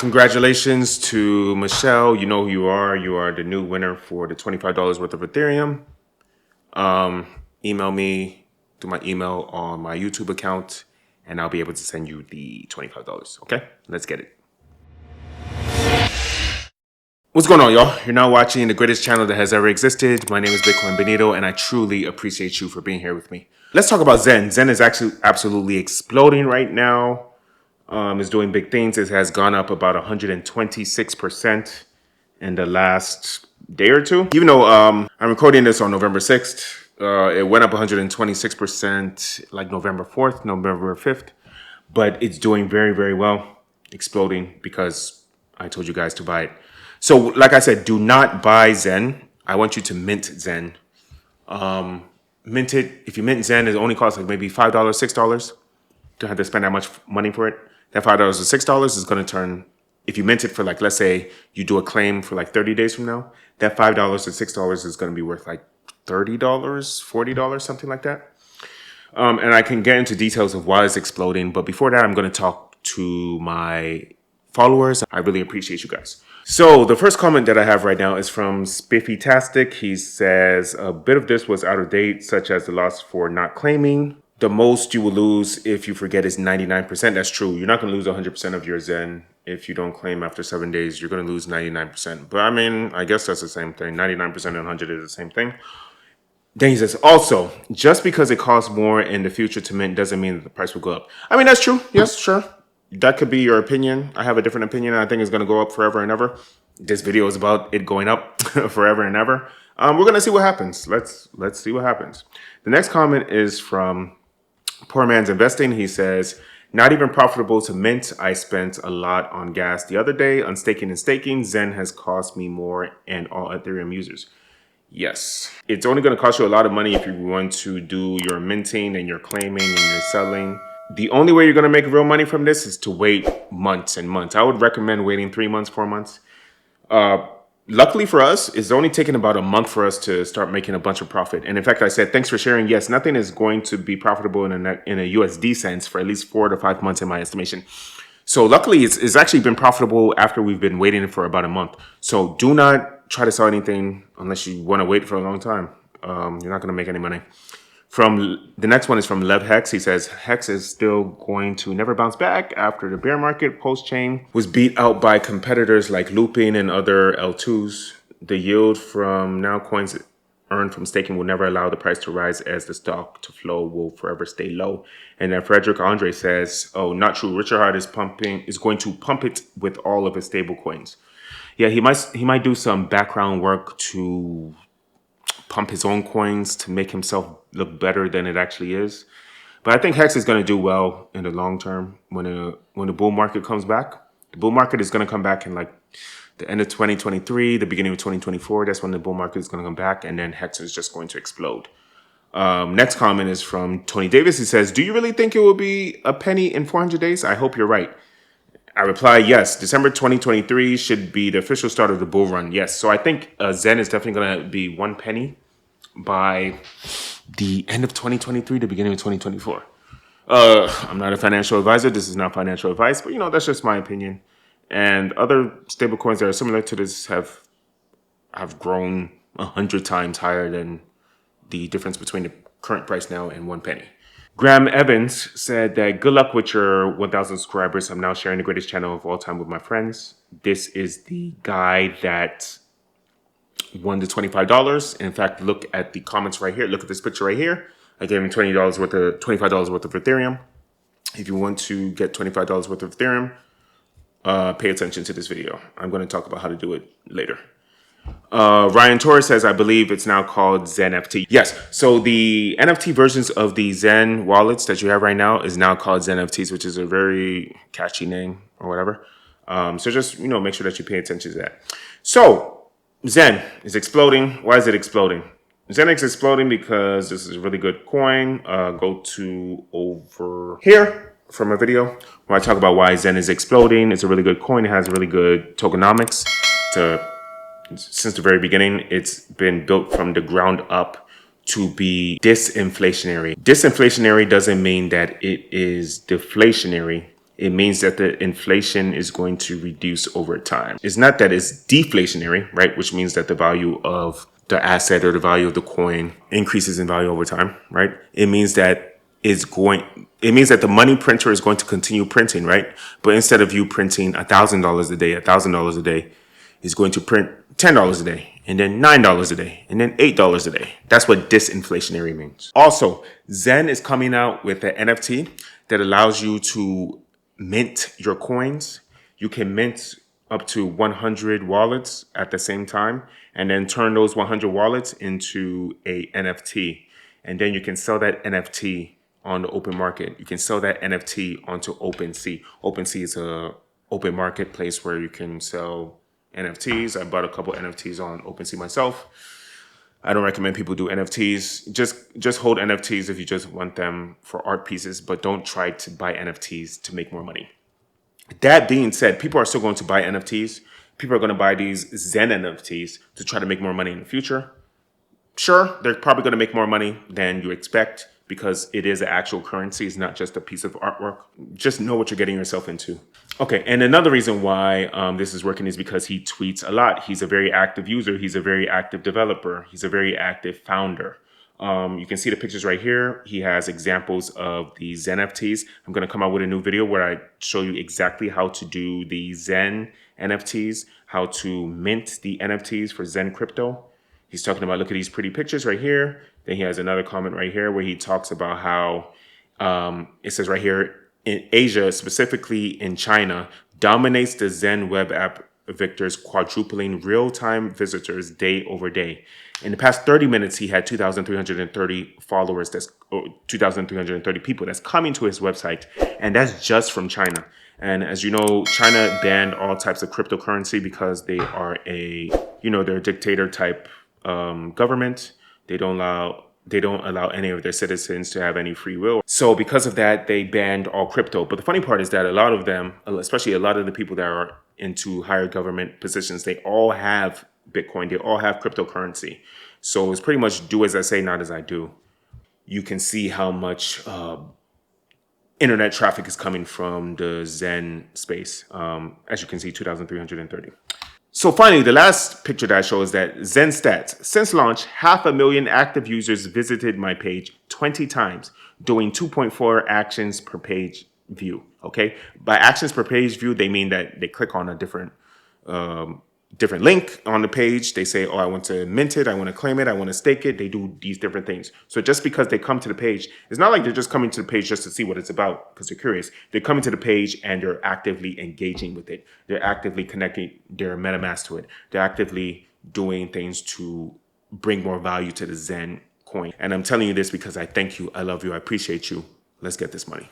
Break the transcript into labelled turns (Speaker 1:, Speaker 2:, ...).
Speaker 1: Congratulations to Michelle. You know who you are. You are the new winner for the $25 worth of Ethereum. Email me through my email on my YouTube account, and I'll be able to send you the $25. Okay, let's get it. What's going on, y'all? You're now watching the greatest channel that has ever existed. My name is 𝘕𝘰𝘯𝘵, and I truly appreciate you for being here with me. Let's talk about Zen. Zen is actually absolutely exploding right now. It's doing big things. It has gone up about 126% in the last day or two. Even though I'm recording this on November 6th, it went up 126% like November 4th, November 5th. But it's doing very, very well, exploding because I told you guys to buy it. So like I said, do not buy Zen. I want you to mint Zen. Mint it. If you mint Zen, it only costs like maybe $5, $6. Don't have to spend that much money for it. That $5 or $6 is going to turn, if you mint it for like, let's say you do a claim for like 30 days from now, that $5 or $6 is going to be worth like $30, $40, something like that. And I can get into details of why it's exploding. But before that, I'm going to talk to my followers. I really appreciate you guys. So the first comment that I have right now is from Spiffy-tastic. He says, a bit of this was out of date, such as the loss for not claiming. The most you will lose if you forget is 99%. That's true. You're not going to lose 100% of your Zen. If you don't claim after 7 days, you're going to lose 99%. But I mean, I guess that's the same thing. 99% and 100 is the same thing. Then he says, also, just because it costs more in the future to mint doesn't mean that the price will go up. I mean, that's true. Yes, sure. That could be your opinion. I have a different opinion. I think it's going to go up forever and ever. This video is about it going up forever and ever. We're going to see what happens. Let's see what happens. The next comment is from Poor Man's Investing. He says, not even profitable to mint. I spent a lot on gas the other day on staking and staking. Zen has cost me more and all Ethereum users. Yes, it's only going to cost you a lot of money if you want to do your minting and your claiming and your selling. The only way you're going to make real money from this is to wait months and months. I would recommend waiting 3 months, 4 months. Luckily for us, it's only taken about a month for us to start making a bunch of profit. And in fact, I said, thanks for sharing. Yes, nothing is going to be profitable in a USD sense for at least 4 to 5 months in my estimation. So luckily, it's actually been profitable after we've been waiting for about a month. So do not try to sell anything unless you want to wait for a long time. You're not going to make any money. The next one is from 𝘉𝘰𝘯𝘵. He says, Hex is still going to never bounce back after the bear market. Pulsechain was beat out by competitors like Looping and other L2s. The yield from now coins earned from staking will never allow the price to rise, as the stock to flow will forever stay low. And then Frederick Andre says, oh, not true. Richard Heart is going to pump it with all of his stable coins. Yeah, he might do some background work to pump his own coins to make himself look better than it actually is. But I think Hex is going to do well in the long term when the bull market comes back. The bull market is going to come back in like the end of 2023, the beginning of 2024. That's when the bull market is going to come back, and then Hex is just going to explode. Next comment is from Tony Davis. He says, do you really think it will be a penny in 400 days? I hope you're right. I reply, yes. December 2023 should be the official start of the bull run. Yes. So I think Zen is definitely going to be 1 penny by the end of 2023, the beginning of 2024. I'm not a financial advisor. This is not financial advice, but that's just my opinion. And other stablecoins that are similar to this have grown 100 times higher than the difference between the current price now and 1 penny. Graham Evans said that good luck with your 1,000 subscribers. I'm now sharing the greatest channel of all time with my friends. This is the guy that won the $25. In fact, look at the comments right here. Look at this picture right here. I gave him $25 worth of Ethereum. If you want to get $25 worth of Ethereum, pay attention to this video. I'm going to talk about how to do it later. Ryan Torres says, I believe it's now called Zen NFT. Yes, so the NFT versions of the Zen wallets that you have right now is now called Zen NFTs, which is a very catchy name or whatever. So just, make sure that you pay attention to that. So Zen is exploding. Why is it exploding? Zen is exploding because this is a really good coin. Go to over here from a video where I talk about why Zen is exploding. It's a really good coin. It has really good tokenomics. Since the very beginning, it's been built from the ground up to be disinflationary. Disinflationary doesn't mean that it is deflationary. it means that the inflation is going to reduce over time. It's not that it's deflationary, right? Which means that the value of the asset or the value of the coin increases in value over time, right? It means that the money printer is going to continue printing, right? But instead of you printing $1,000 a day, $1,000 a day, is going to print $10 a day, and then $9 a day, and then $8 a day. That's what disinflationary means. Also, Zen is coming out with an NFT that allows you to mint your coins. You can mint up to 100 wallets at the same time, and then turn those 100 wallets into a NFT. And then you can sell that NFT on the open market. You can sell that NFT onto OpenSea. OpenSea is a open marketplace where you can sell NFTs. I bought a couple NFTs on OpenSea myself. I don't recommend people do NFTs. Just hold NFTs if you just want them for art pieces, but don't try to buy NFTs to make more money. That being said, people are still going to buy NFTs. People are going to buy these Zen NFTs to try to make more money in the future. Sure, they're probably going to make more money than you expect because it is an actual currency. It's not just a piece of artwork. Just know what you're getting yourself into. Okay, and another reason why this is working is because he tweets a lot. He's a very active user. He's a very active developer. He's a very active founder. You can see the pictures right here. He has examples of the Zen NFTs. I'm going to come out with a new video where I show you exactly how to do the Zen NFTs, how to mint the NFTs for Zen crypto. He's talking about, look at these pretty pictures right here. Then he has another comment right here where he talks about how it says right here, in Asia, specifically in China, dominates the Zen web app victors, quadrupling real-time visitors day over day. In the past 30 minutes, he had 2,330 followers, 2,330 people that's coming to his website, and that's just from China. And as you know, China banned all types of cryptocurrency because they are they're a dictator type government. They don't allow any of their citizens to have any free will. So because of that, they banned all crypto. But the funny part is that a lot of them, especially a lot of the people that are into higher government positions, they all have Bitcoin. They all have cryptocurrency. So it's pretty much do as I say, not as I do. You can see how much internet traffic is coming from the Zen space. As you can see, 2,330. So finally, the last picture that I show is that Zen stats. Since launch, 500,000 active users visited my page 20 times, doing 2.4 actions per page view. Okay, by actions per page view, they mean that they click on a different link on the page. They say, oh, I want to mint it, I want to claim it, I want to stake it. They do these different things. So just because they come to the page, it's not like they're just coming to the page just to see what it's about because they're curious. They're coming to the page and they're actively engaging with it. They're actively connecting their MetaMask to it. They're actively doing things to bring more value to the Zen coin. And I'm telling you this because I thank you, I love you, I appreciate you. Let's get this money.